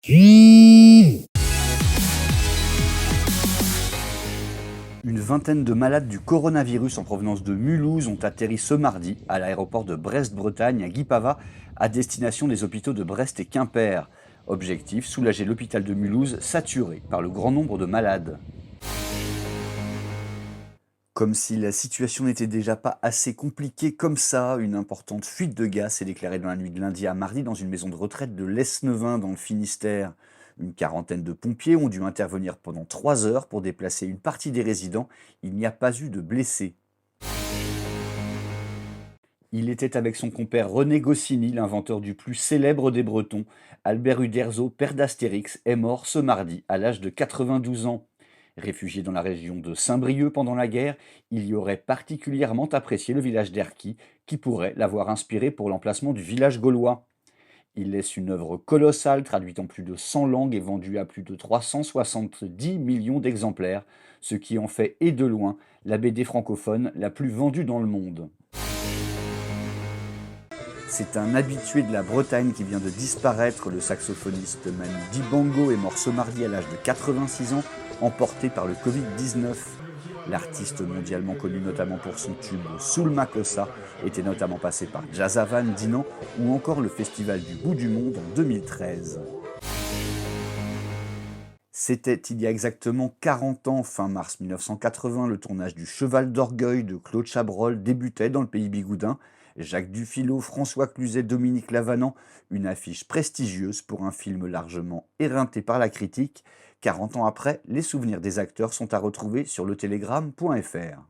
Une vingtaine de malades du coronavirus en provenance de Mulhouse ont atterri ce mardi à l'aéroport de Brest-Bretagne à Guipava à destination des hôpitaux de Brest et Quimper. Objectif, soulager l'hôpital de Mulhouse saturé par le grand nombre de malades. Comme si la situation n'était déjà pas assez compliquée comme ça, une importante fuite de gaz s'est déclarée dans la nuit de lundi à mardi dans une maison de retraite de Lesneven dans le Finistère. Une quarantaine de pompiers ont dû intervenir pendant 3 heures pour déplacer une partie des résidents. Il n'y a pas eu de blessés. Il était avec son compère René Goscinny, l'inventeur du plus célèbre des Bretons. Albert Uderzo, père d'Astérix, est mort ce mardi à l'âge de 92 ans. Réfugié dans la région de Saint-Brieuc pendant la guerre, il y aurait particulièrement apprécié le village d'Erquy, qui pourrait l'avoir inspiré pour l'emplacement du village gaulois. Il laisse une œuvre colossale, traduite en plus de 100 langues et vendue à plus de 370 millions d'exemplaires, ce qui en fait, et de loin, la BD francophone la plus vendue dans le monde. C'est un habitué de la Bretagne qui vient de disparaître. Le saxophoniste Manu Dibango est mort ce mardi à l'âge de 86 ans, emporté par le Covid-19. L'artiste mondialement connu notamment pour son tube Soul Makossa était notamment passé par Jazzavan, Dinan ou encore le Festival du Bout du Monde en 2013. C'était il y a exactement 40 ans, fin mars 1980, le tournage du Cheval d'Orgueil de Claude Chabrol débutait dans le pays bigoudin. Jacques Dufilot, François Cluzet, Dominique Lavanant, une affiche prestigieuse pour un film largement éreinté par la critique. 40 ans après, les souvenirs des acteurs sont à retrouver sur letélégramme.fr.